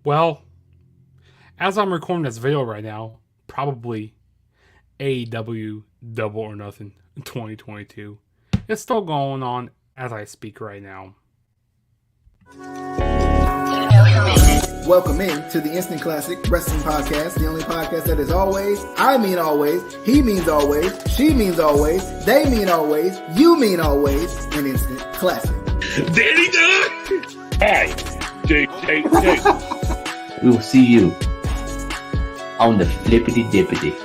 Well, as I'm recording this video right now, probably AEW Double or Nothing 2022. It's still going on as I speak right now. Welcome in to the Instant Classic Wrestling Podcast, the only podcast that is always, I mean always, he means always, she means always, they mean always, you mean always, an instant classic. Danny Dog! Hi, Jake. We will see you on the flippity dippity.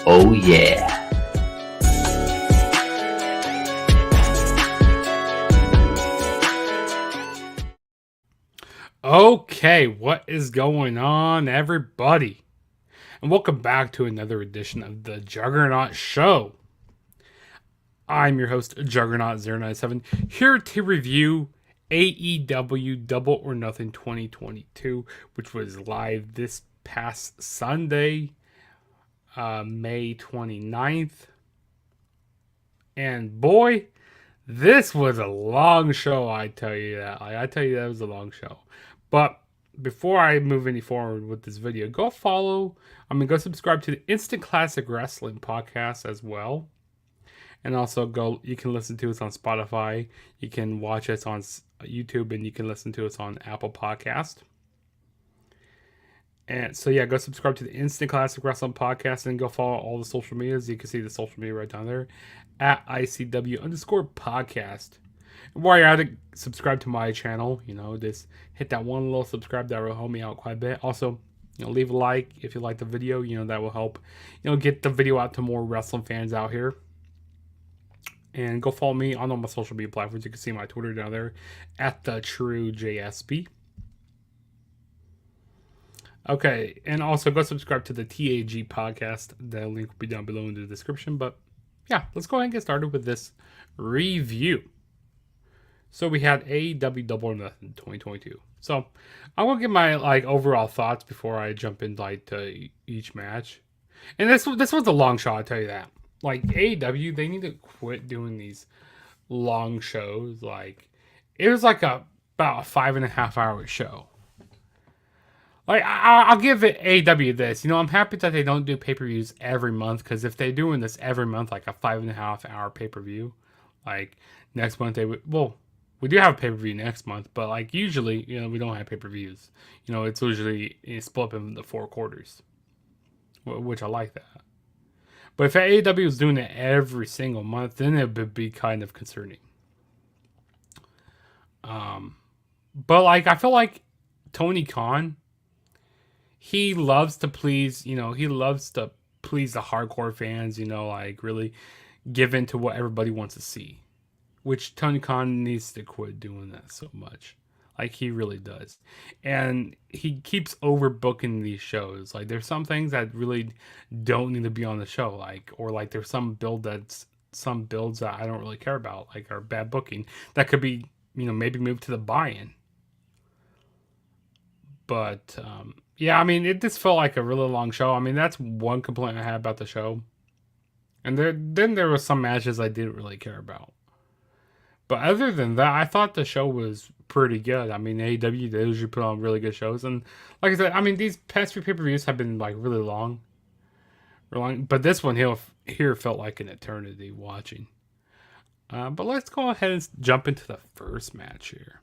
Oh yeah. Okay, what is going on, everybody? And welcome back to another edition of the Juggernaut Show. I'm your host, Juggernaut097, here to review AEW Double or Nothing 2022, which was live this past Sunday, May 29th. And boy, this was a long show, I tell you that. I tell you that was a long show. But before I move any forward with this video, go subscribe to the Instant Classic Wrestling Podcast as well. And also you can listen to us on Spotify. You can watch us on YouTube, and you can listen to us on Apple Podcast. And so yeah, go subscribe to the Instant Classic Wrestling Podcast and go follow all the social medias. You can see the social media right down there at ICW_podcast. And while you're at it, subscribe to my channel. Just hit that one little subscribe. That will help me out quite a bit. Also, leave a like if you like the video. That will help, get the video out to more wrestling fans out here. And go follow me on all my social media platforms. You can see my Twitter down there at TheTrueJSB. Okay, and also go subscribe to the TAG podcast. The link will be down below in the description. But yeah, let's go ahead and get started with this review. So we had AEW Double or Nothing 2022. So I'm gonna give my overall thoughts before I jump into to each match. And this was a long show, I'll tell you that. AEW, they need to quit doing these long shows. It was about a 5.5 hour show. I'll give it AEW this. I'm happy that they don't do pay-per-views every month, because if they're doing this every month, a 5.5 hour pay-per-view, next month they would, we do have a pay-per-view next month, but usually, we don't have pay-per-views. It's usually split up into 4 quarters, which I like that. But if AEW was doing it every single month, then it would be kind of concerning. But I feel like Tony Khan, he loves to please, he loves to please the hardcore fans, really give in to what everybody wants to see. Which Tony Khan needs to quit doing that so much. He really does. And he keeps overbooking these shows. There's some things that really don't need to be on the show. Or there's some builds that I don't really care about, are bad booking. That could be, maybe moved to the buy-in. But, yeah, it just felt like a really long show. That's one complaint I had about the show. And then there were some matches I didn't really care about. But other than that, I thought the show was pretty good. AEW, they usually put on really good shows. And like I said, these past few pay-per-views have been really long. But this one here felt like an eternity watching. But let's go ahead and jump into the first match here.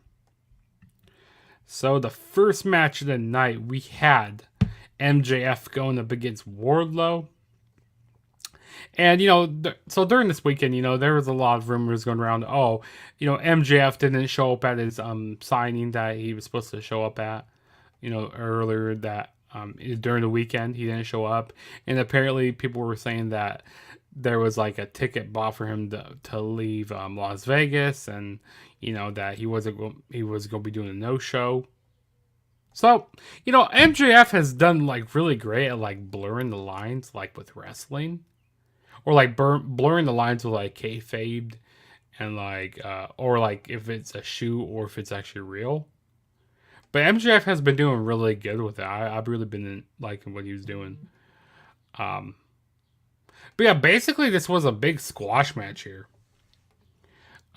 So the first match of the night, we had MJF going up against Warlow. And, so during this weekend, there was a lot of rumors going around. MJF didn't show up at his signing that he was supposed to show up at, earlier that during the weekend. He didn't show up. And apparently people were saying that there was a ticket bought for him to leave Las Vegas, and, that he was going to be doing a no-show. So, MJF has done really great at blurring the lines with wrestling. Or blurring the lines with kayfabe, and or if it's a shoe or if it's actually real. But MJF has been doing really good with it. I've really been liking what he was doing. But yeah, basically this was a big squash match here.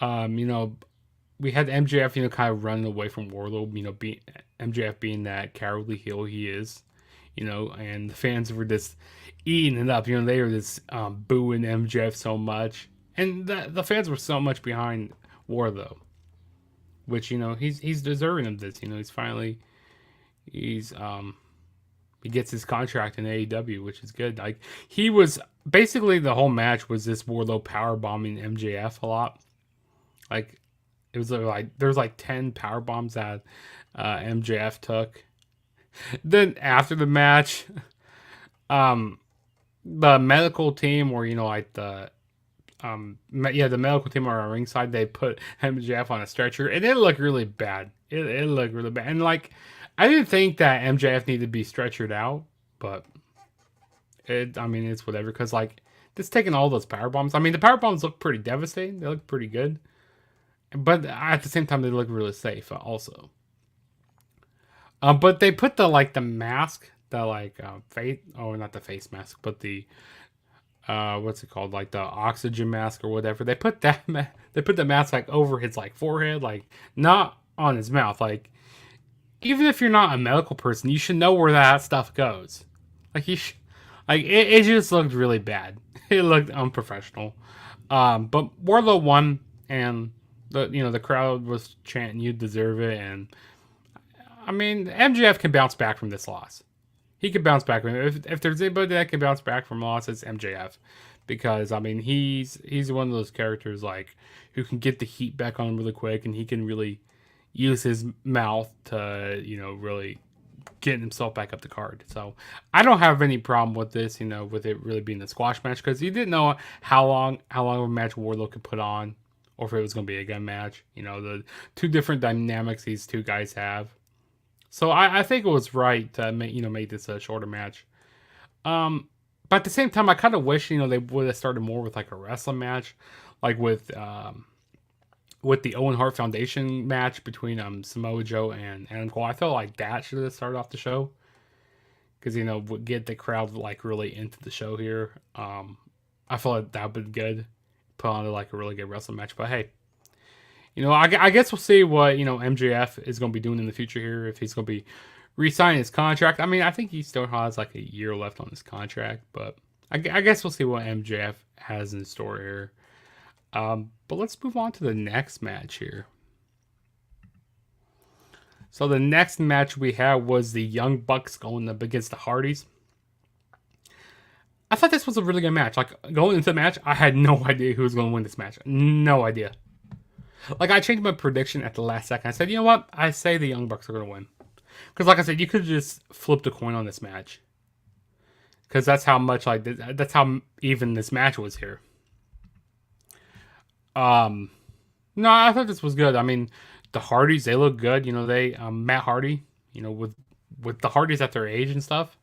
We had MJF, kind of running away from Warlow, MJF being that cowardly heel he is, and the fans were just eating it up. They were just booing MJF so much, and the fans were so much behind Warlow, which he's deserving of this. He gets his contract in AEW, which is good. Like, he was basically, the whole match was this Warlow power bombing MJF a lot. Like, it was like there was like 10 power bombs that MJF took. Then after the match, the medical team, or the medical team are on ringside. They put MJF on a stretcher, and it looked really bad. It looked really bad, and like, I didn't think that MJF needed to be stretchered out, but it's whatever, because like, it's taking all those power bombs. I mean, the power bombs look pretty devastating. They look pretty good, but at the same time, they look really safe also. But they put the mask, face, not the face mask, but the what's it called, like the oxygen mask or whatever. They put the mask like over his like forehead, like not on his mouth. Like, even if you're not a medical person, you should know where that stuff goes. Like, it just looked really bad. It looked unprofessional. But Warlow won, and the crowd was chanting, "You deserve it." And I mean, MJF can bounce back from this loss. He can bounce back from it. If there's anybody that can bounce back from a loss, it's MJF, because I mean, he's one of those characters like who can get the heat back on really quick, and he can really use his mouth to, really getting himself back up the card. So I don't have any problem with this, with it really being a squash match, because you didn't know how long of a match Warlow could put on, or if it was going to be a gun match. The two different dynamics these two guys have. So I think it was right to make this a shorter match. But at the same time, I kind of wish, they would have started more with like a wrestling match, like with the Owen Hart Foundation match between Samoa Joe and Adam Cole. I felt like that should have started off the show, because would get the crowd like really into the show here. I feel like that would be good, put on like a really good wrestling match. But hey, I guess we'll see what MJF is going to be doing in the future here, if he's going to be re-signing his contract. I mean, I think he still has like a year left on his contract, but I guess we'll see what MJF has in store here. But let's move on to the next match here. So the next match we had was the Young Bucks going up against the Hardys. I thought this was a really good match. Like, going into the match, I had no idea who was going to win this match. No idea. Like, I changed my prediction at the last second. I said, you know what? I say the Young Bucks are going to win. Because like I said, you could have just flipped a coin on this match. Because that's how much, that's how even this match was here. No, I thought this was good. I mean, the Hardys, they look good. They Matt Hardy, with the Hardys at their age and stuff,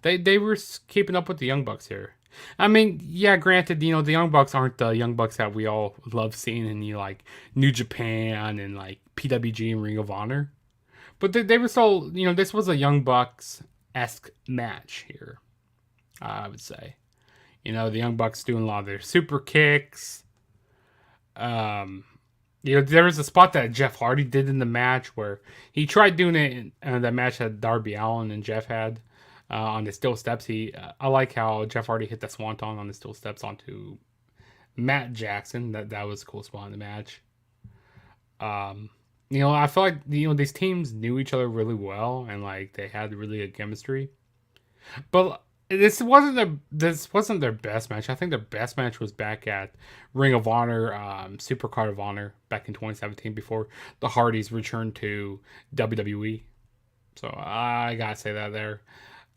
they were keeping up with the Young Bucks here. I mean, yeah, granted, the Young Bucks aren't the Young Bucks that we all love seeing in like New Japan and like PWG and Ring of Honor, but they were still, this was a Young Bucks-esque match here, I would say. The Young Bucks doing a lot of their super kicks. There was a spot that Jeff Hardy did in the match where he tried doing it in that match that Darby Allin and Jeff had on the steel steps. I like how Jeff Hardy hit the swanton on the steel steps onto Matt Jackson. That was a cool spot in the match. I feel like these teams knew each other really well, and like they had really good chemistry. But this wasn't their best match. I think their best match was back at Ring of Honor, Supercard of Honor back in 2017, before the Hardys returned to WWE. So I gotta say that there.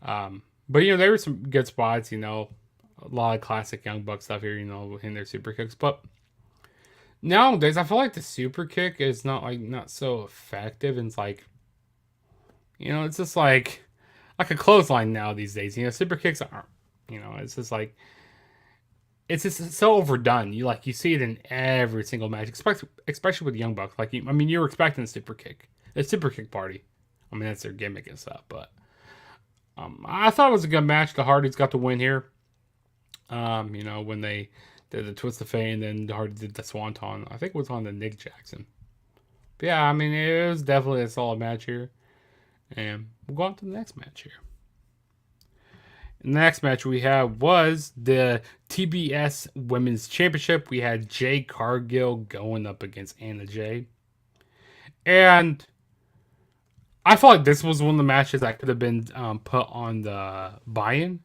But there were some good spots. A lot of classic Young Buck stuff here. In their super kicks. But nowadays, I feel like the super kick is not so effective. And it's like, it's just like a clothesline now these days. Super kicks aren't, it's just like, it's just so overdone. You see it in every single match, especially with the Young Bucks. Like, you were expecting a super kick party. That's their gimmick and stuff. But I thought it was a good match. The Hardys got the win here. When they did the twist of fate, and then the Hardys did the swanton. I think it was on the Nick Jackson. But yeah, I mean, it was definitely a solid match here. And we'll go on to the next match here. The next match we had was the TBS Women's Championship. We had Jade Cargill going up against Anna Jay. And I felt like this was one of the matches that could have been put on the buy-in.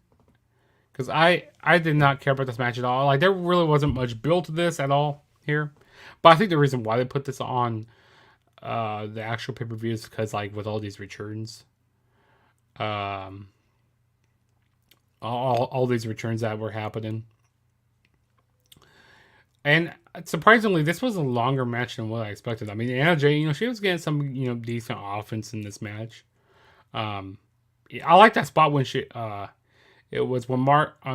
Because I did not care about this match at all. Like, there really wasn't much build to this at all here. But I think the reason why they put this on the actual pay-per-view is because, like, with all these returns, all these returns that were happening. And surprisingly, this was a longer match than what I expected. I mean, Anna Jay, she was getting some, decent offense in this match. I like that spot when it was when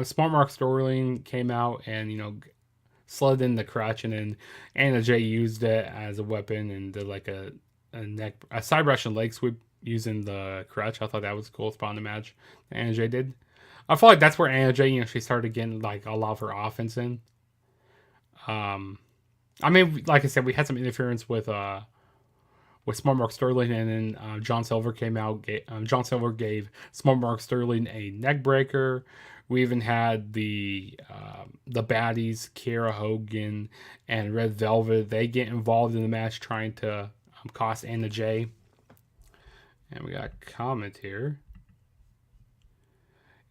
Smart Mark Sterling came out and, slid in the crotch, and then Anna Jay used it as a weapon and did like a side Russian leg sweep using the crutch. I thought that was a cool spot in the match that Anna Jay did. I feel like that's where Anna Jay, she started getting like a lot of her offense in. I mean, like I said, we had some interference with Smart Mark Sterling, and then John Silver came out. John Silver gave Smart Mark Sterling a neck breaker. We even had the baddies, Kiera Hogan and Red Velvet. They get involved in the match trying to cost Anna Jay. And we got a comment here.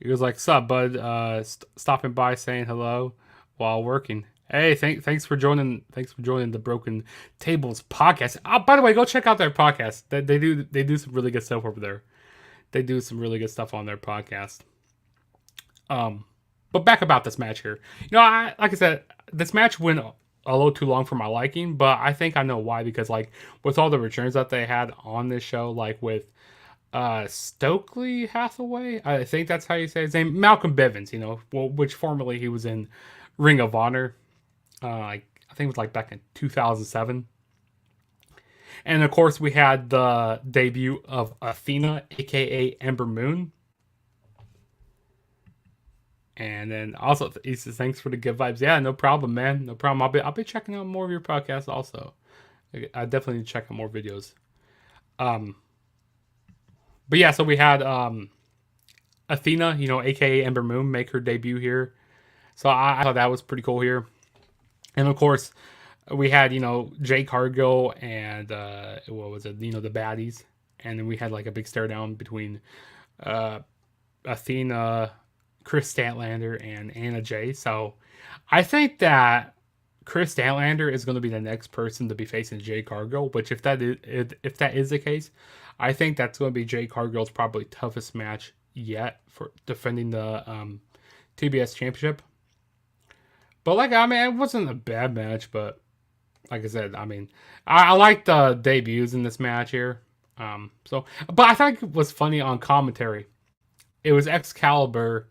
He was like, "Sup, bud? Stopping by, saying hello while working. Hey, thanks for joining. Thanks for joining the Broken Tables podcast. Oh, by the way, go check out their podcast. They do some really good stuff over there. They do some really good stuff on their podcast. But back about this match here. Like I said, this match went a little too long for my liking, but I think I know why, because like with all the returns that they had on this show, like with Stokely Hathaway, I think that's how you say his name, Malcolm Bivens, which formerly he was in Ring of Honor. I think it was like back in 2007. And of course we had the debut of Athena, aka Ember Moon. And then also he says, "Thanks for the good vibes." Yeah, no problem, man. No problem. I'll be checking out more of your podcasts also. I definitely need to check out more videos. But yeah, so we had Athena, aka Ember Moon, make her debut here. So I thought that was pretty cool here. And of course, we had, Jade Cargill and what was it? The baddies. And then we had like a big stare down between Athena, Chris Statlander, and Anna Jay. So I think that Chris Statlander is going to be the next person to be facing Jade Cargill. Which if that is the case, I think that's going to be Jade Cargill's probably toughest match yet for defending the TBS Championship. But it wasn't a bad match. But like I said, I like the debuts in this match here. But I think it was funny on commentary. It was Excalibur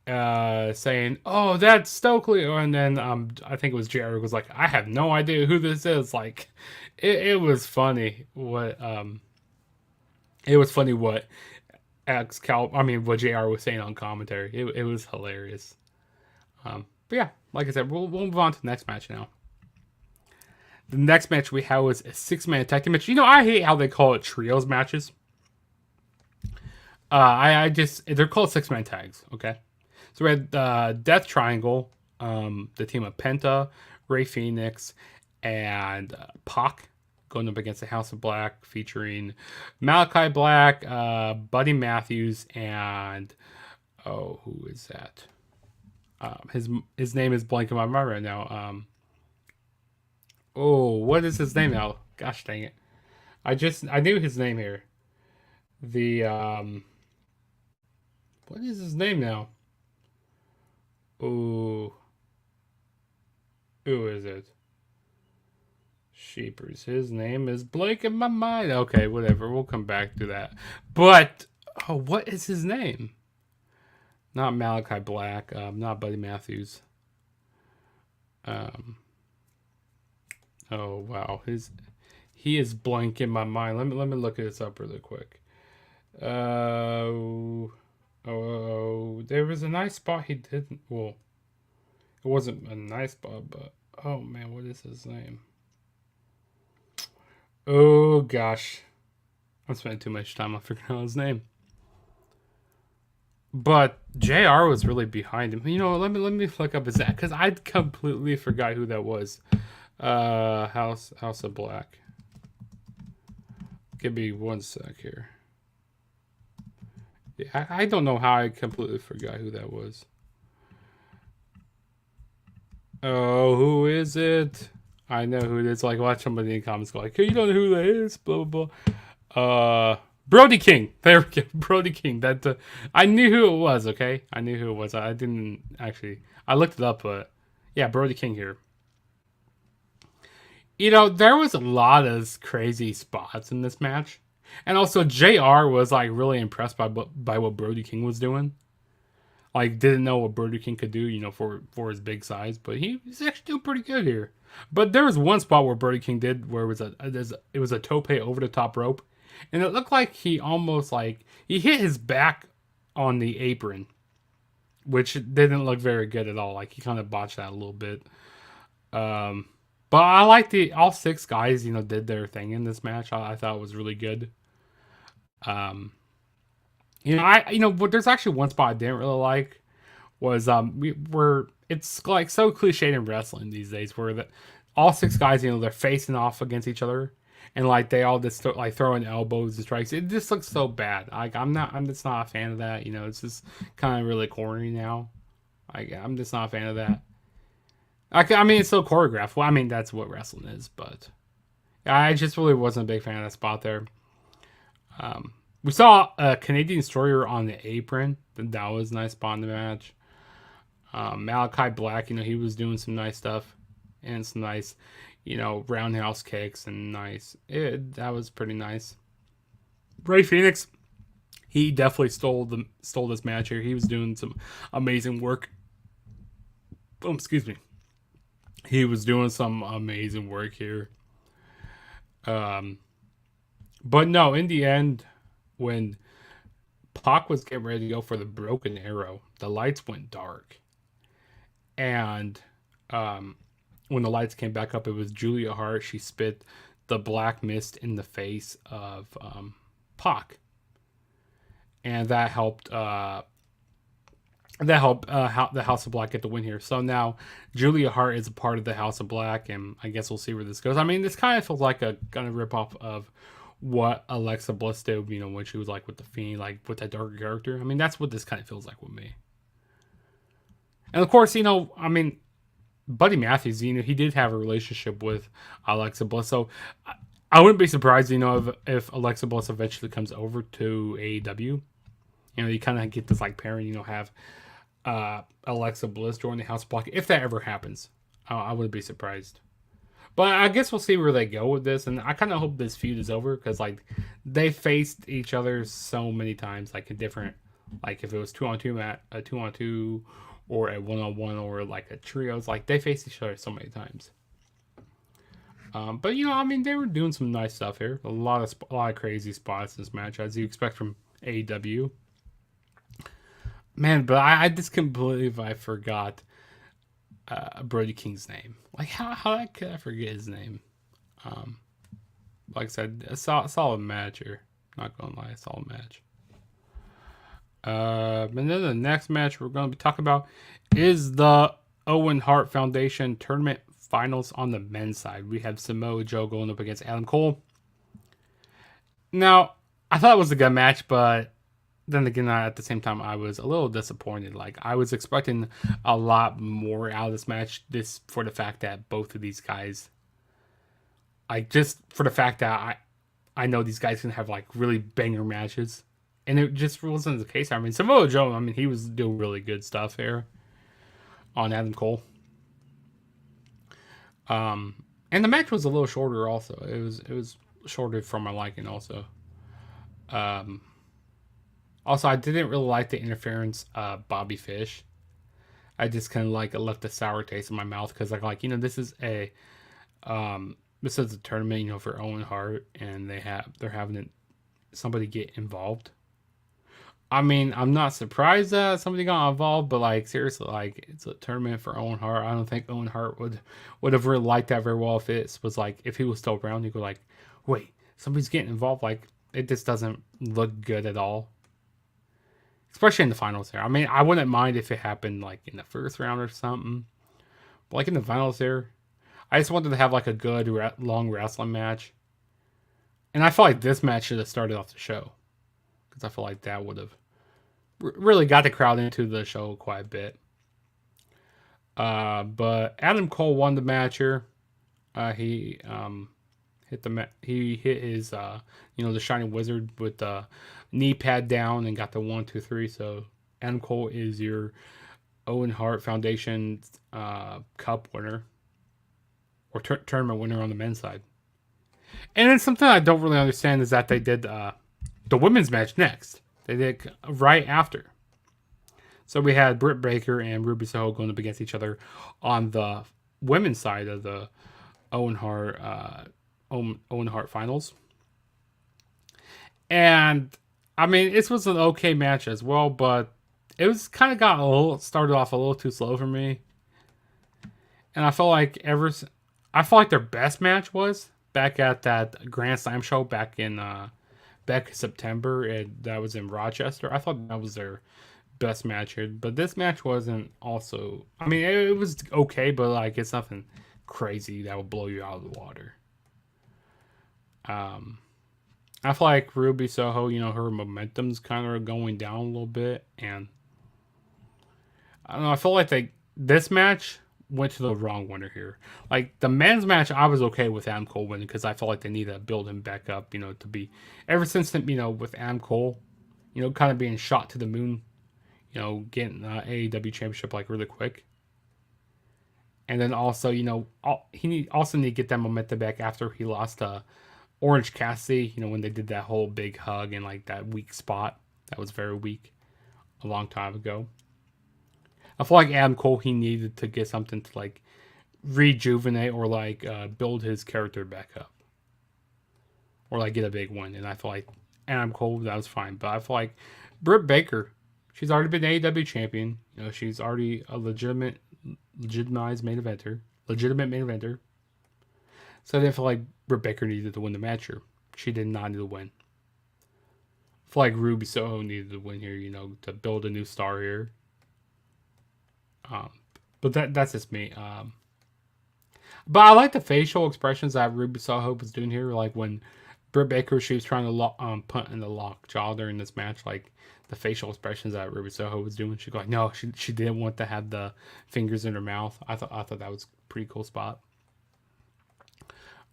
saying, "Oh, that's Stokely," and then I think it was Jerry was like, "I have no idea who this is." Like, it was funny what what what JR was saying on commentary. It was hilarious. But yeah, like I said, we'll move on to the next match now. The next match we had was a 6-man tag team match. I hate how they call it trios matches. They're called 6-man tags, okay? So we had Death Triangle, the team of Penta, Rey Fenix, and Pac going up against the House of Black, featuring Malachi Black, Buddy Matthews, and who is that? His name is blanking my mind right now. What is his name now? Gosh dang it! I knew his name here. What is his name now? Who is it? Sheepers. His name is blanking my mind. Okay, whatever. We'll come back to that. But what is his name? Not Malachi Black. Not Buddy Matthews. Oh wow, he is blanking my mind. Let me look this up really quick. There was a nice spot he didn't. Well, it wasn't a nice spot, but oh man, what is his name? Oh gosh, I'm spending too much time on figuring out his name. But JR was really behind him. You know, let me look up his name because I completely forgot who that was. House of Black. Give me one sec here. Yeah, I don't know how I completely forgot who that was. Oh, who is it? I know who it is. Like, watch somebody in the comments go like, hey, you don't know who that is? Blah, blah, blah. Brody King. There we go. Brody King. That I knew who it was, okay? I knew who it was. I didn't actually... I looked it up, but... Yeah, Brody King here. You know, there was a lot of crazy spots in this match. And also, JR was, like, really impressed by what Brody King was doing. Like, didn't know what Brody King could do, you know, for his big size. But he's actually doing pretty good here. But there was one spot where Brody King did where it was a tope over the top rope. And it looked like he almost, like, he hit his back on the apron. Which didn't look very good at all. Like, he kind of botched that a little bit. But I like all 6 guys, you know, did their thing in this match. I thought it was really good. You know, but there's actually one spot I didn't really like was it's like so cliched in wrestling these days where all 6 guys, you know, they're facing off against each other and like they all just like throwing elbows and strikes. It just looks so bad. Like I'm just not a fan of that. You know, it's just kind of really corny now. Like I'm just not a fan of that. I mean, it's so choreographed. Well, I mean, that's what wrestling is, but I just really wasn't a big fan of that spot there. We saw a Canadian Destroyer on the apron. That was a nice spot in the match. Malachi Black, you know, he was doing some nice stuff. And some nice, you know, roundhouse kicks and nice. That was pretty nice. Ray Phoenix, he definitely stole this match here. He was doing some amazing work. Oh, excuse me. He was doing some amazing work here. But no, in the end, when Pac was getting ready to go for the broken arrow, the lights went dark. And when the lights came back up, it was Julia Hart. She spit the black mist in the face of Pac. And that helped the House of Black get the win here. So now Julia Hart is a part of the House of Black, and I guess we'll see where this goes. I mean, this kind of feels like a kind of ripoff of what Alexa Bliss did, you know, when she was like with the Fiend, like with that darker character. I mean, that's what this kind of feels like with me. And of course, you know, I mean, Buddy Matthews, you know, he did have a relationship with Alexa Bliss, so I wouldn't be surprised, you know, if Alexa Bliss eventually comes over to AEW. You know, you kind of get this like pairing, you know, have Alexa Bliss join the House of Black if that ever happens. I wouldn't be surprised. But I guess we'll see where they go with this, and I kind of hope this feud is over because like they faced each other so many times, like in different, like if it was 2-on-2 or a 1-on-1 or like a trios, like they faced each other so many times. But you know, I mean, they were doing some nice stuff here. A lot of crazy spots in this match, as you expect from AEW. Man, but I just completely forgot Brody King's name. Like, how could I forget his name? Like I said, a solid match here. Not gonna lie, a solid match. And then the next match we're going to be talking about is the Owen Hart Foundation Tournament Finals on the men's side. We have Samoa Joe going up against Adam Cole. Now, I thought it was a good match, but then again, at the same time, I was a little disappointed. Like, I was expecting a lot more out of this match, for the fact that both of these guys, like, just for the fact that I know these guys can have, like, really banger matches. And it just wasn't the case. I mean, Samoa Joe, I mean, he was doing really good stuff here on Adam Cole. And the match was a little shorter also. It was shorter for my liking also. Also, I didn't really like the interference of Bobby Fish. I just kind of like left a sour taste in my mouth because like, you know, this is a tournament, you know, for Owen Hart, and they're having somebody get involved. I mean, I'm not surprised that somebody got involved, but like seriously, like it's a tournament for Owen Hart. I don't think Owen Hart would have really liked that very well if it was like if he was still around. He'd go like, wait, somebody's getting involved. Like, it just doesn't look good at all. Especially in the finals there. I mean, I wouldn't mind if it happened, like, in the first round or something. But, like, in the finals there, I just wanted to have, like, a good, long wrestling match. And I feel like this match should have started off the show. Because I feel like that would have really got the crowd into the show quite a bit. But Adam Cole won the match here. He hit his the Shining Wizard with the knee pad down and got the 1, 2, 3. So Adam Cole is your Owen Hart Foundation Cup winner or tournament winner on the men's side. And then something I don't really understand is that they did the women's match next. They did right after. So we had Britt Baker and Ruby Soho going up against each other on the women's side of the Owen Hart finals. And I mean, this was an okay match as well, but it was kind of started off a little too slow for me. And I felt like their best match was back at that Grand Slam show back in September, and that was in Rochester. I thought that was their best match here, but this match wasn't also. I mean, it was okay, but like it's nothing crazy that will blow you out of the water. I feel like Ruby Soho, her momentum's kind of going down a little bit, and I don't know. I feel like this match went to the wrong winner here. Like the men's match, I was okay with Adam Cole winning because I felt like they need to build him back up, to be ever since with Adam Cole, kind of being shot to the moon, getting AEW championship like really quick. And then also, he also need to get that momentum back after he lost to Orange Cassidy, when they did that whole big hug and like that weak spot. That was very weak a long time ago. I feel like Adam Cole, he needed to get something to like rejuvenate or like build his character back up. Or like get a big win. And I feel like Adam Cole, that was fine. But I feel like Britt Baker, she's already been AEW champion. She's already a legitimate main eventer. So I didn't feel like Britt Baker needed to win the match here. She did not need to win. I feel like Ruby Soho needed to win here, to build a new star here. But that's just me. But I like the facial expressions that Ruby Soho was doing here. Like when Britt Baker, she was trying to put in the lockjaw during this match. Like the facial expressions that Ruby Soho was doing. She go like, no, she didn't want to have the fingers in her mouth. I thought that was a pretty cool spot.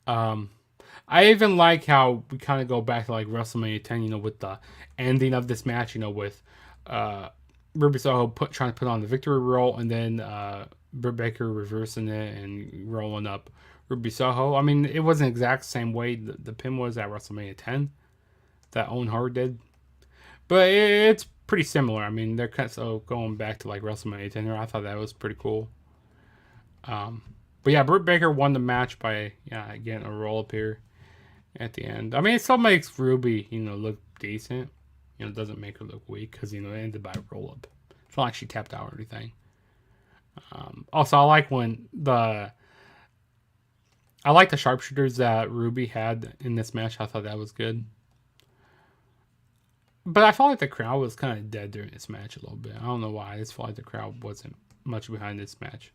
I even like how we kind of go back to like WrestleMania 10, with the ending of this match, with Ruby Soho trying to put on the victory roll, and then Britt Baker reversing it and rolling up Ruby Soho. I mean, it wasn't exact same way the pin was at WrestleMania 10 that Owen Hart did, but it's pretty similar. I mean, they're kind of going back to like WrestleMania 10 here. I thought that was pretty cool. But yeah, Britt Baker won the match by getting a roll up here at the end. I mean, it still makes Ruby look decent. It doesn't make her look weak because it ended by a roll up. It's not like she tapped out or anything. Also, I like the sharpshooters that Ruby had in this match. I thought that was good. But I felt like the crowd was kind of dead during this match a little bit. I don't know why. I just felt like the crowd wasn't much behind this match.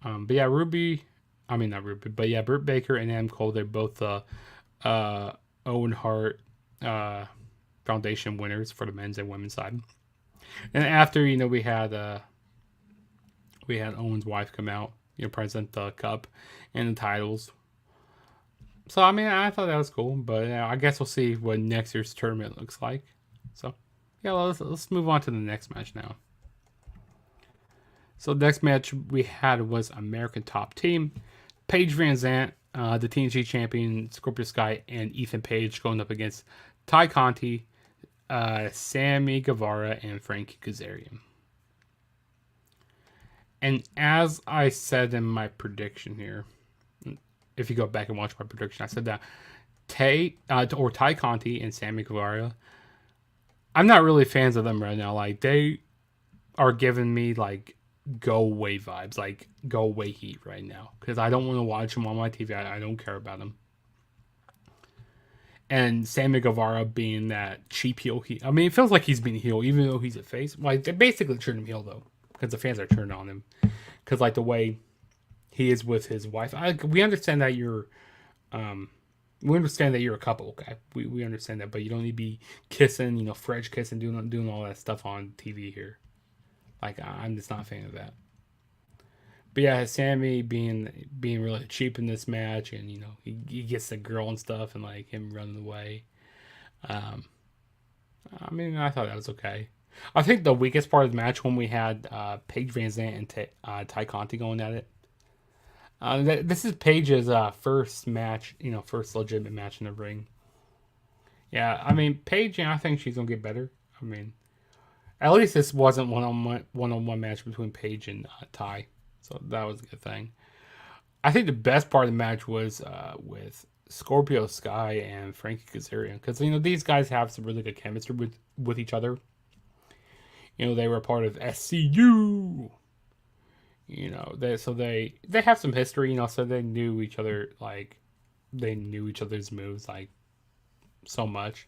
But yeah, Britt Baker and Adam Cole, they're both Owen Hart Foundation winners for the men's and women's side. And after, we had Owen's wife come out, present the cup and the titles. So, I mean, I thought that was cool, but I guess we'll see what next year's tournament looks like. So, yeah, let's move on to the next match now. So, the next match we had was American Top Team. Paige Van Zandt, the TNT champion, Scorpio Sky, and Ethan Page going up against Ty Conti, Sammy Guevara, and Frankie Kazarian. And as I said in my prediction here, if you go back and watch my prediction, I said that Ty Conti and Sammy Guevara, I'm not really fans of them right now. Like, they are giving me, like, go away vibes, like, go away heat right now. Because I don't want to watch them on my TV. I don't care about them. and Sammy Guevara being that cheap heel. I mean, it feels like he's being heel, even though he's a face. Like, they basically turned him heel, though, because the fans are turned on him. Because, like, the way he is with his wife. We understand that you're... we understand that you're a couple, okay? We understand that, but you don't need to be kissing, French kissing, doing all that stuff on TV here. Like, I'm just not a fan of that. But yeah, Sammy being really cheap in this match, and he gets the girl and stuff, and like him running away. I mean, I thought that was okay. I think the weakest part of the match when we had Paige Van Zandt and Ty Conti going at it. This is Paige's first match, first legitimate match in the ring. Yeah, I mean, Paige, I think she's gonna get better. I mean, at least this wasn't one-on-one match between Paige and Ty. So that was a good thing. I think the best part of the match was with Scorpio Sky and Frankie Kazarian. Because, these guys have some really good chemistry with each other. They were part of SCU. They have some history, so they knew each other, like, they knew each other's moves, like, so much.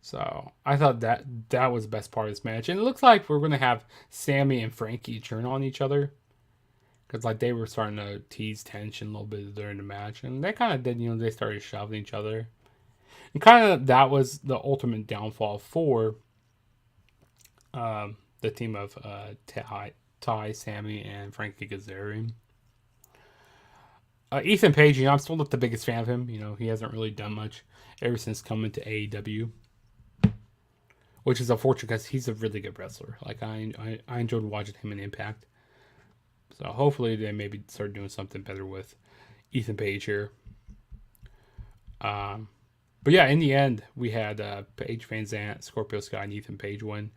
So I thought that was the best part of this match. And it looks like we're going to have Sammy and Frankie turn on each other. Because, like, they were starting to tease tension a little bit during the match. And they kind of did, they started shoving each other. And kind of that was the ultimate downfall for the team of Ty, Sammy, and Frankie Kazarian. Ethan Page, I'm still not the biggest fan of him. He hasn't really done much ever since coming to AEW. Which is unfortunate because he's a really good wrestler. Like, I enjoyed watching him in Impact. So hopefully they maybe start doing something better with Ethan Page here. But yeah, in the end, we had Paige Van Zandt, Scorpio Sky, and Ethan Page win.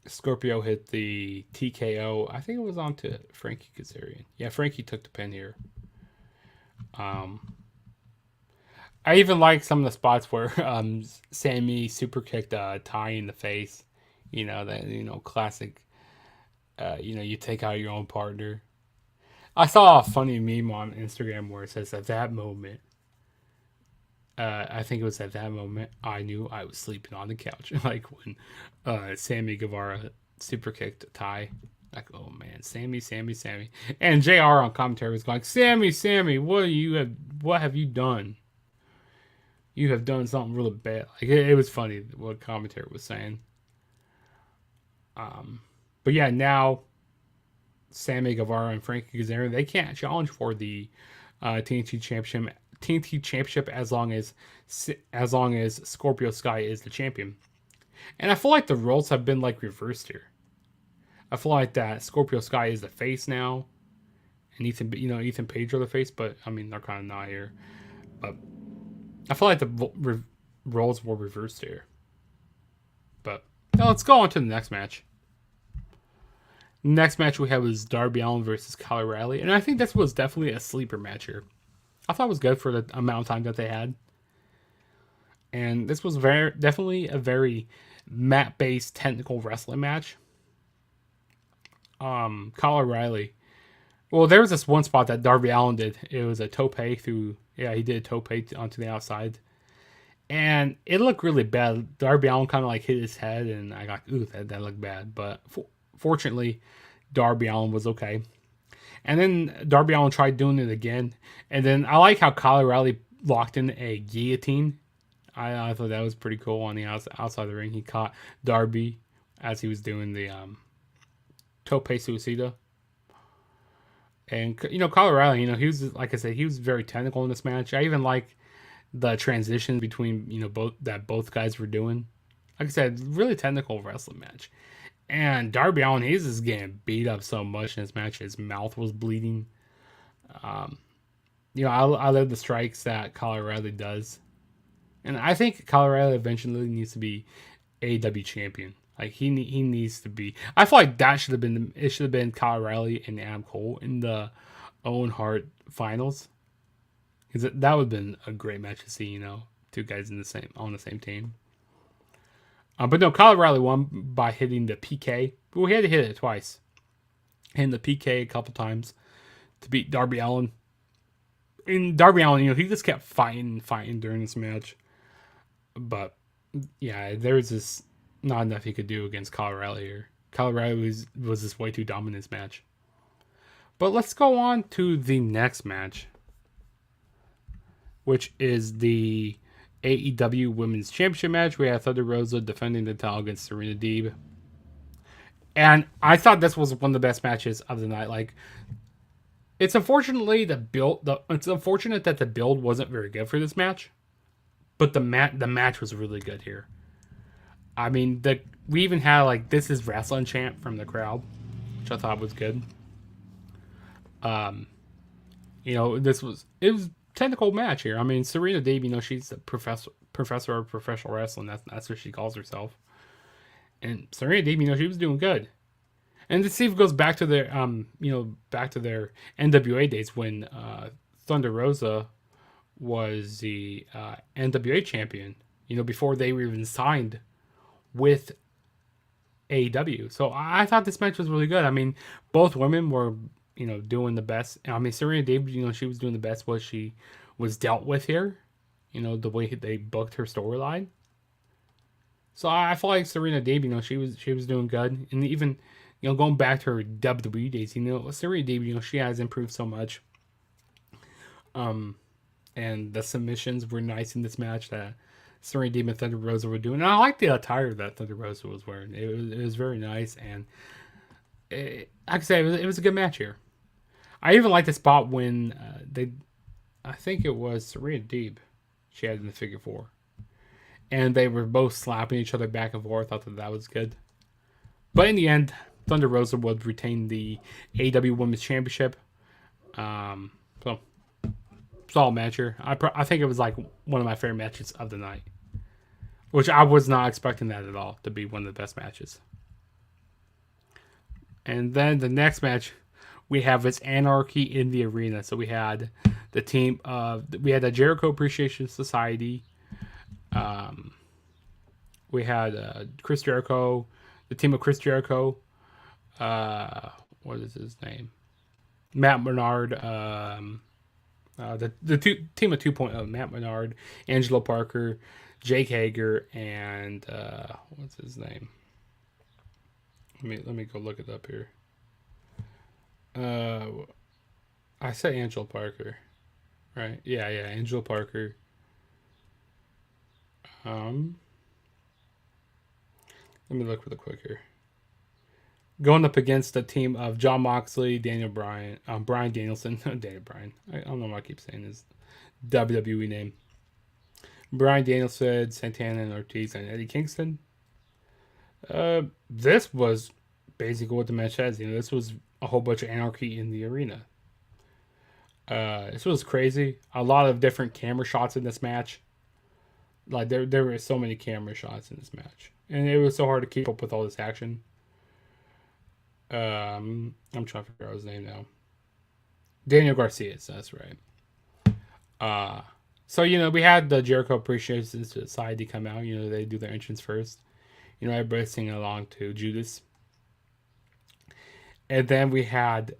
Scorpio hit the TKO. I think it was onto Frankie Kazarian. Yeah, Frankie took the pin here. I even like some of the spots where Sammy super kicked Ty in the face. That classic. You take out your own partner. I saw a funny meme on Instagram where it says, at that moment, I think it was at that moment, I knew I was sleeping on the couch. Like when Sammy Guevara super kicked Ty. Like, oh man, Sammy. And JR on commentary was going, Sammy, what have you done? You have done something really bad. Like, it was funny what commentary was saying. But yeah, now Sammy Guevara and Frankie Kazarian, they can't challenge for the TNT Championship as long as Scorpio Sky is the champion. And I feel like the roles have been like reversed here. I feel like that Scorpio Sky is the face now, and Ethan Page are the face, but I mean they're kind of not here. But I feel like the roles were reversed here. But now let's go on to the next match. Next match we had was Darby Allin versus Kyle O'Reilly, and I think this was definitely a sleeper match here. I thought it was good for the amount of time that they had, and this was definitely a very mat-based technical wrestling match. Kyle O'Reilly, well, there was this one spot that Darby Allin did. It was a tope through. Yeah, he did a tope onto the outside, and it looked really bad. Darby Allin kind of like hit his head, and I got, ooh, that looked bad, but. Fortunately, Darby Allin was okay. And then Darby Allin tried doing it again. And then I like how Kyle O'Reilly locked in a guillotine. I thought that was pretty cool on the outside of the ring. He caught Darby as he was doing the tope suicida. And, Kyle O'Reilly, he was, like I said, he was very technical in this match. I even like the transition between, both guys were doing. Like I said, really technical wrestling match. And Darby Allin, he's just getting beat up so much in this match. His mouth was bleeding. I love the strikes that Kyle O'Reilly does. And I think Kyle O'Reilly eventually needs to be AEW champion. Like, he needs to be. I feel like that should have been Kyle O'Reilly and Adam Cole in the Owen Hart finals. Because that would have been a great match to see, two guys on the same team. But no, Kyle O'Reilly won by hitting the PK. Well, he had to hit it twice. Hitting the PK a couple times to beat Darby Allin. in Darby Allin, he just kept fighting during this match. But yeah, there was just not enough he could do against Kyle O'Reilly here. Kyle O'Reilly was just way too dominant in this match. But let's go on to the next match, which is the AEW Women's Championship match. We have Thunder Rosa defending the title against Serena Deeb. And I thought this was one of the best matches of the night. Like, it's unfortunate that the build wasn't very good for this match, but the match was really good here. I mean, we even had like "This is wrestling" chant from the crowd, which I thought was good. It was a technical match here. I mean, Serena Deeb, she's a professor of professional wrestling. That's what she calls herself. And Serena Deeb, she was doing good. And to see if it goes back to their back to their NWA days when Thunder Rosa was the NWA champion, before they were even signed with AEW. So I thought this match was really good. I mean, both women were, doing the best. I mean, Serena Deeb, she was doing the best what she was dealt with here. The way they booked her storyline. So I feel like Serena Deeb, she was doing good. And even, going back to her WWE days, Serena Deeb, she has improved so much. And the submissions were nice in this match that Serena Deeb and Thunder Rosa were doing. And I like the attire that Thunder Rosa was wearing. It was very nice. And like I said, it was a good match here. I even like the spot when I think it was Serena Deeb she had in the figure 4. And they were both slapping each other back and forth. I thought that was good. But in the end, Thunder Rosa would retain the AEW Women's Championship. So, solid match here. I think it was like one of my favorite matches of the night. Which I was not expecting that at all to be one of the best matches. And then the next match we have is Anarchy in the Arena. So we had the team we had the Jericho Appreciation Society. We had Chris Jericho, the team of Chris Jericho. What is his name? Matt Bernard. The team of 2.0. Matt Bernard, Angelo Parker, Jake Hager, and what's his name? Let me go look it up here. I said Angelo Parker, right? Yeah, Angelo Parker. Let me look really quick here. Going up against the team of John Moxley, Daniel Bryan, Bryan Danielson, Daniel Bryan. I don't know why I keep saying his WWE name. Bryan Danielson, Santana and Ortiz, and Eddie Kingston. This was basically what the match has. This was a whole bunch of anarchy in the arena. This was crazy. A lot of different camera shots in this match. Like there were so many camera shots in this match, and it was so hard to keep up with all this action. I'm trying to figure out his name now. Daniel Garcia, that's right. So we had the Jericho Appreciation Society come out. They do their entrance first. Everybody singing along to Judas. And then we had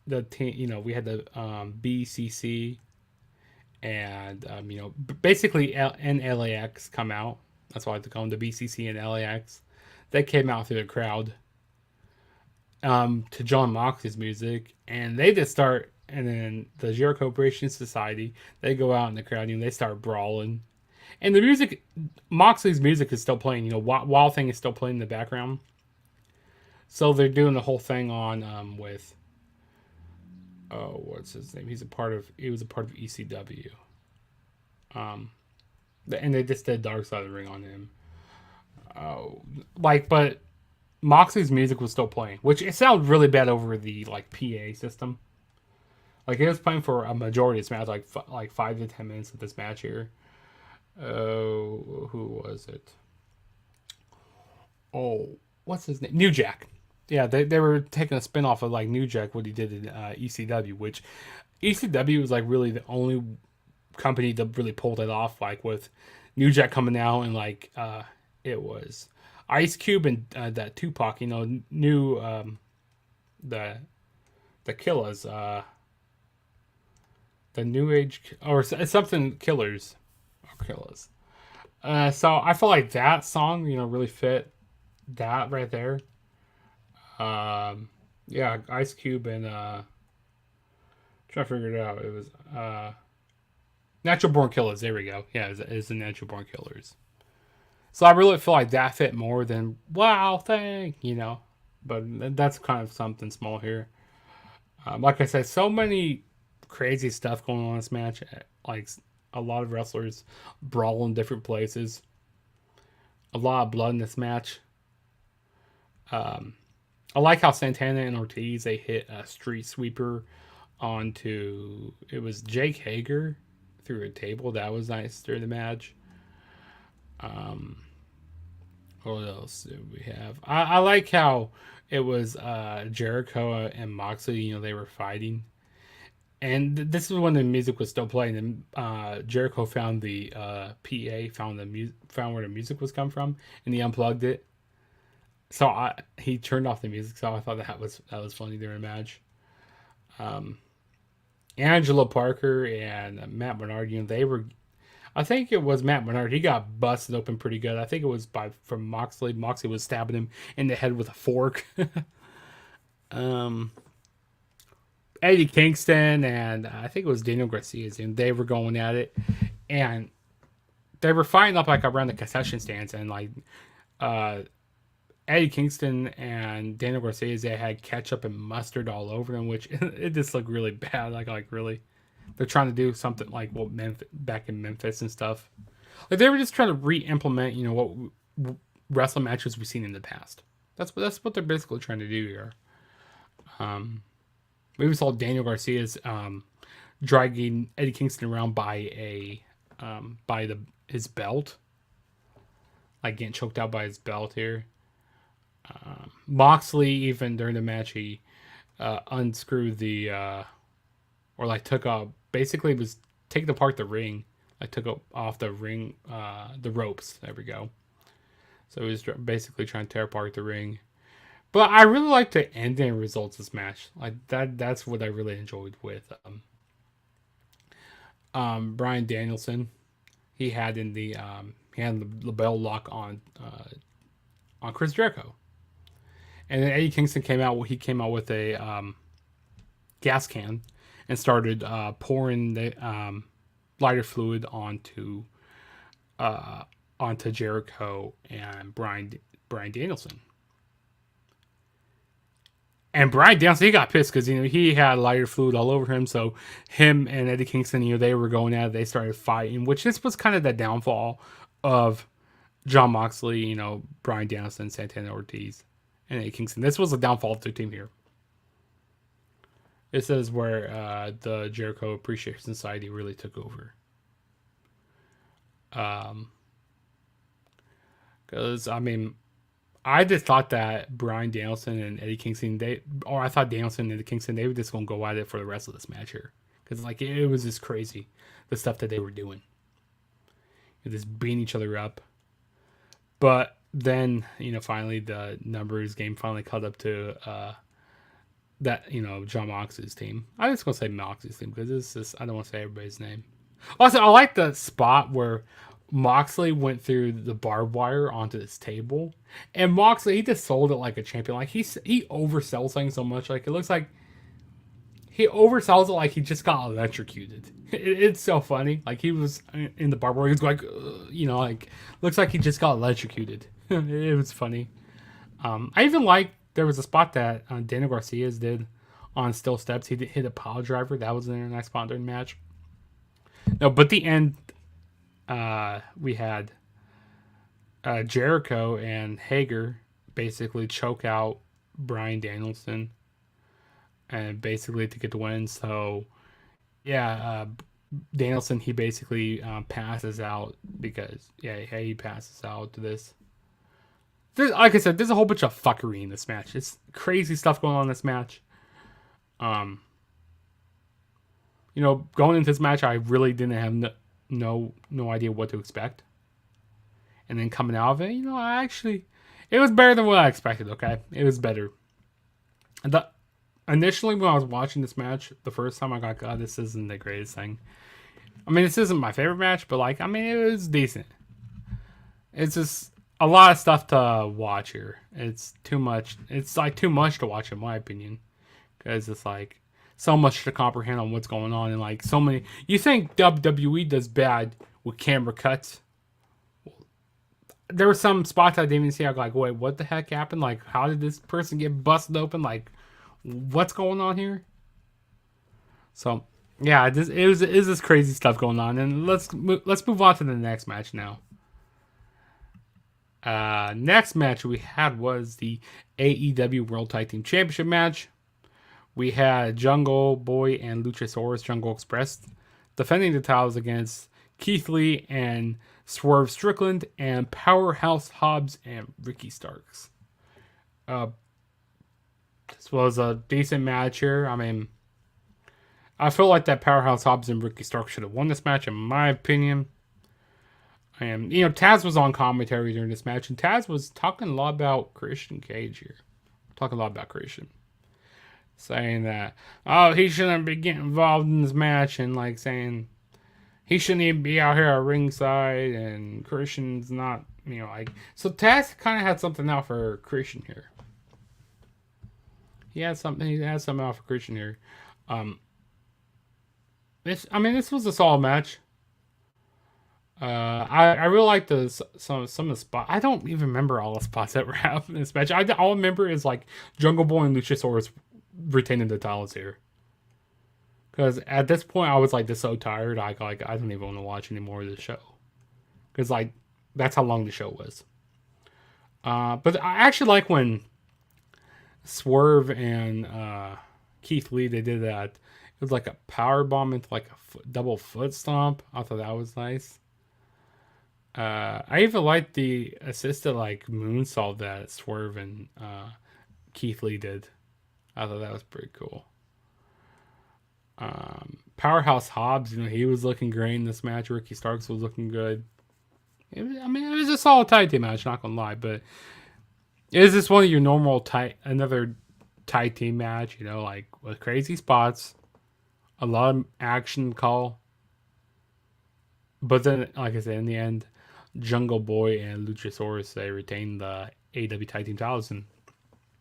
the team. We had the BCC and basically LAX come out. That's why I like to call them, the BCC and LAX. They came out through the crowd to John Moxley's music, and they just start. And then the Jericho Appreciation Society, they go out in the crowd and they start brawling. And the music, Moxley's music is still playing. Wild Thing is still playing in the background. So they're doing the whole thing on with what's his name? He was a part of ECW. And they just did Dark Side of the Ring on him. But Moxley's music was still playing, which it sounded really bad over the PA system. It was playing for a majority of this match, like 5 to 10 minutes of this match here. Who was it? Oh, what's his name? New Jack. Yeah, they were taking a spin off of New Jack, what he did in ECW, which ECW was really the only company that really pulled it off, with New Jack coming out and it was Ice Cube and that Tupac, new the Killers, the New Age or something Killers or Killers. So I feel like that song, really fit that right there. Yeah, Ice Cube and trying to figure it out. It was Natural Born Killers. There we go. Yeah, it's the Natural Born Killers. So I really feel like that fit more than Wow Thing, But that's kind of something small here. Like I said, so many crazy stuff going on in this match. Like a lot of wrestlers brawl in different places. A lot of blood in this match. I like how Santana and Ortiz, they hit a street sweeper onto, it was Jake Hager through a table. That was nice during the match. What else do we have? I like how it was Jericho and Moxley, they were fighting. And this is when the music was still playing. And Jericho found the PA, found where the music was coming from, and he unplugged it. So he turned off the music. So I thought that was funny during the match. Angelo Parker and Matt Bernard, they were. I think it was Matt Bernard. He got busted open pretty good. I think it was from Moxley. Moxley was stabbing him in the head with a fork. Eddie Kingston and I think it was Daniel Garcia, and they were going at it, and they were fighting up like around the concession stands, and like Eddie Kingston and Daniel Garcia, they had ketchup and mustard all over them, which it just looked really bad. Like really, they're trying to do something like what back in Memphis and stuff. Like they were just trying to re-implement, what wrestling matches we've seen in the past. That's what they're basically trying to do here. We even saw Daniel Garcia's dragging Eddie Kingston around by his belt, like getting choked out by his belt here. Moxley, even during the match, he unscrewed the or like took off. Basically, was taking apart the ring. Like took off the ring, the ropes. There we go. So he was basically trying to tear apart the ring. But I really like the ending results of this match. Like that's what I really enjoyed with Bryan Danielson. He had the bell lock on Chris Jericho. And then Eddie Kingston came out with a gas can and started pouring the lighter fluid onto Jericho and Bryan Danielson. And Bryan Danielson, he got pissed because he had lighter fluid all over him. So him and Eddie Kingston, they were going at it. They started fighting, which this was kind of the downfall of Jon Moxley, Bryan Danielson, Santana Ortiz, and Eddie Kingston. This was the downfall of their team here. This is where the Jericho Appreciation Society really took over. Because I just thought that Bryan Danielson and Eddie Kingston, I thought Danielson and Eddie Kingston, they were just going to go at it for the rest of this match here. Because, it was just crazy, the stuff that they were doing. Just beating each other up. But then, finally, the numbers game finally caught up to Jon Moxley's team. I'm just going to say Moxley's team, because I don't want to say everybody's name. Also, I like the spot where Moxley went through the barbed wire onto this table, and Moxley, he just sold it like a champion. Like he oversells things so much. Like it looks like he oversells it like he just got electrocuted. It's so funny. Like he was in the barbed wire. He's like, looks like he just got electrocuted. It was funny. I even like there was a spot that Daniel Garcia did on steel steps. He hit a pile driver. That was a nice spot during the match. No, but the end. We had Jericho and Hager basically choke out Bryan Danielson and basically to get the win. So, Danielson, he basically passes out because, he passes out to this. Like I said, there's a whole bunch of fuckery in this match. It's crazy stuff going on in this match. Going into this match, I really didn't have no idea what to expect, and then coming out of it, it was better than what I expected. Okay, it was better. initially when I was watching this match, the first time I got, God, this isn't the greatest thing. I mean, this isn't my favorite match, but like, I mean, it was decent. It's just a lot of stuff to watch here. It's too much. It's like too much to watch, in my opinion, because it's like so much to comprehend on what's going on, and like so many. You think WWE does bad with camera cuts? There were some spots I didn't even see. I was like, wait, what the heck happened? Like, how did this person get busted open? Like, what's going on here? So, yeah, it is this crazy stuff going on. And let's move on to the next match now. Next match we had was the AEW World Tag Team Championship match. We had Jungle Boy and Luchasaurus Jungle Express defending the titles against Keith Lee and Swerve Strickland and Powerhouse Hobbs and Ricky Starks. This was a decent match here. I mean, I feel like that Powerhouse Hobbs and Ricky Starks should have won this match, in my opinion. And, you know, Taz was on commentary during this match, and Taz was talking a lot about Christian Cage here. Talking a lot about Christian. Saying that, oh, he shouldn't be getting involved in this match, and, like, saying he shouldn't even be out here at ringside, and Christian's not, you know, like... So Taz kind of had something out for Christian here. He had something out for Christian here. This was a solid match. I really like some of the spots. I don't even remember all the spots that were happening in this match. All I remember is like Jungle Boy and Luchasaurus retaining the titles here. Because at this point, I was like just so tired. I don't even want to watch any more of the show. Because like that's how long the show was. But I actually like when Swerve and Keith Lee, they did that. It was like a power bomb into like a double foot stomp. I thought that was nice. I even liked the assisted like moonsault that Swerve and Keith Lee did. I thought that was pretty cool. Powerhouse Hobbs, you know, he was looking great in this match. Ricky Starks was looking good. It was a solid tag team match, not gonna lie. But is this one of your normal another tag team match? You know, like with crazy spots, a lot of action call. But then, like I said, in the end, Jungle Boy and Luchasaurus, they retained the AEW tag team titles, and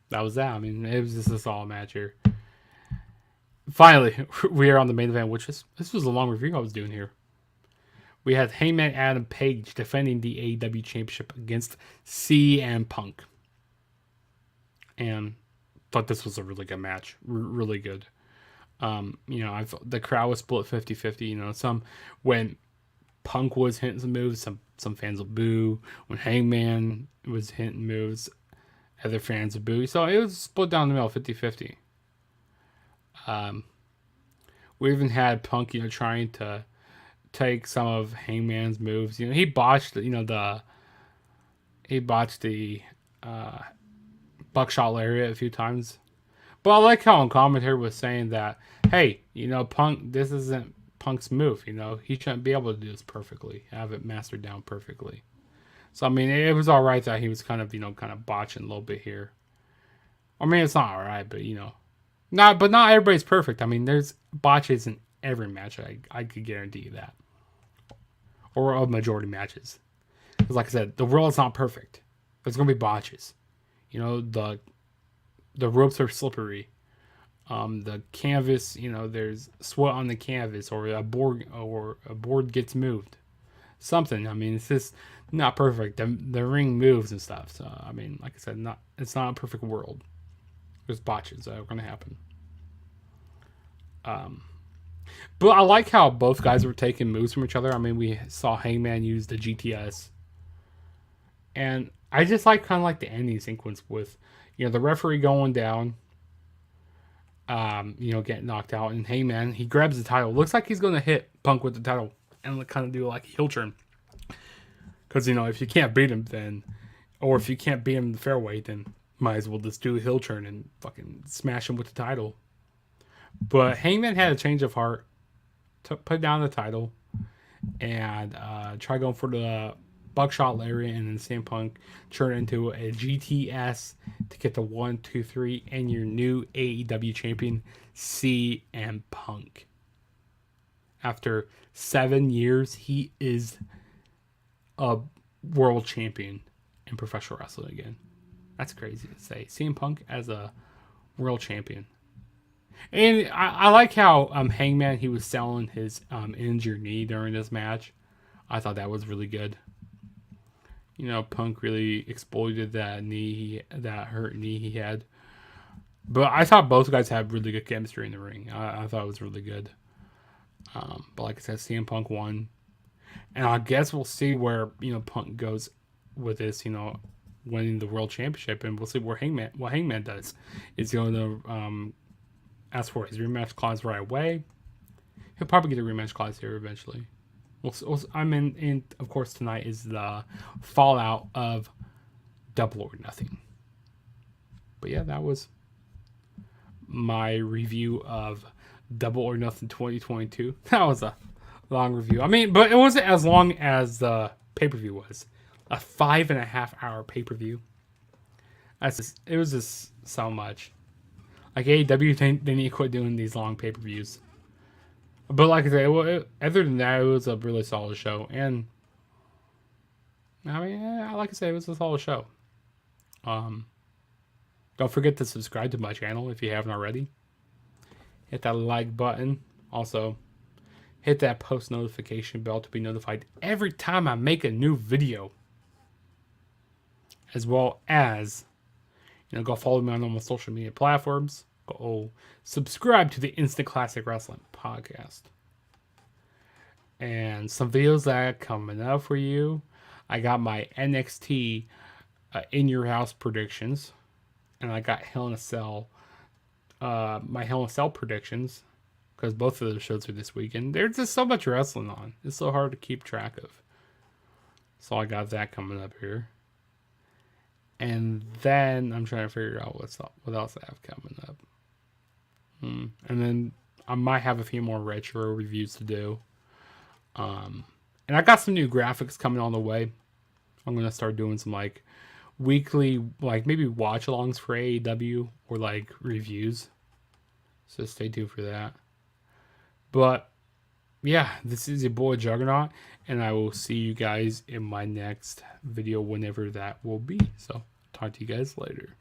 that was that. I mean, it was just a solid match here. Finally, we are on the main event, this was a long review I was doing here. We had Hangman Adam Page defending the AEW Championship against CM Punk. And thought this was a really good match. Really good. You know, the crowd was split 50-50. You know, when Punk was hitting some moves, some fans will boo. When Hangman was hitting moves, other fans would boo. So it was split down the middle, 50-50. We even had Punk, you know, trying to take some of Hangman's moves. You know, he botched the buckshot lariat a few times. But I like how on commentary was saying that, hey, you know, Punk, this isn't Punk's move. You know, he shouldn't be able to do this perfectly, have it mastered down perfectly. So I mean, it was all right that he was kind of botching a little bit here. I mean, it's not all right, but you know. Not everybody's perfect. I mean, there's botches in every match. I could guarantee you that. Or a majority matches. Because like I said, the world's not perfect. There's going to be botches. You know, the ropes are slippery. The canvas, you know, there's sweat on the canvas, or a board gets moved. Something. I mean, it's just not perfect. The ring moves and stuff. So, I mean, like I said, it's not a perfect world. There's botches that are going to happen. But I like how both guys were taking moves from each other. I mean, we saw Hangman use the GTS. And I just kind of like the ending sequence with, you know, the referee going down, you know, getting knocked out. And Hangman, he grabs the title. Looks like he's going to hit Punk with the title and kind of do like a heel turn. Because, you know, if you can't beat him, then, or if you can't beat him in the fairway, then might as well just do a heel turn and fucking smash him with the title. But Hangman had a change of heart, put down the title, and try going for the buckshot lariat, and then CM Punk turned into a GTS to get the 1, 2, 3, and your new AEW champion, CM Punk. After 7 years, he is a world champion in professional wrestling again. That's crazy to say. CM Punk as a world champion. And I like how Hangman, he was selling his injured knee during this match. I thought that was really good. You know, Punk really exploited that hurt knee he had. But I thought both guys had really good chemistry in the ring. I thought it was really good. But like I said, CM Punk won. And I guess we'll see where, Punk goes with this, winning the world championship. And we'll see what Hangman does. Is he going to ask for his rematch clause right away? He'll probably get a rematch clause here eventually. And of course, tonight is the fallout of Double or Nothing. But yeah, that was my review of Double or Nothing 2022. That was a long review. But it wasn't as long as the pay-per-view was. A 5.5 hour pay-per-view. It was just so much. Like AEW, they need to quit doing these long pay-per-views. But like I said, other than that, it was a really solid show. And like I said, it was a solid show. Don't forget to subscribe to my channel if you haven't already. Hit that like button. Also, hit that post notification bell to be notified every time I make a new video. As well as, go follow me on all my social media platforms. Go subscribe to the Instant Classic Wrestling podcast. And some videos that are coming up for you. I got my NXT in your house predictions. And I got Hell in a Cell. My Hell in a Cell predictions. Because both of those shows are this weekend. There's just so much wrestling on. It's so hard to keep track of. So I got that coming up here. And then I'm trying to figure out what else I have coming up. And then I might have a few more retro reviews to do. And I got some new graphics coming on the way. I'm going to start doing some weekly, maybe watch-alongs for AEW or reviews. So stay tuned for that. But yeah, this is your boy Juggernaut, and I will see you guys in my next video whenever that will be. So talk to you guys later.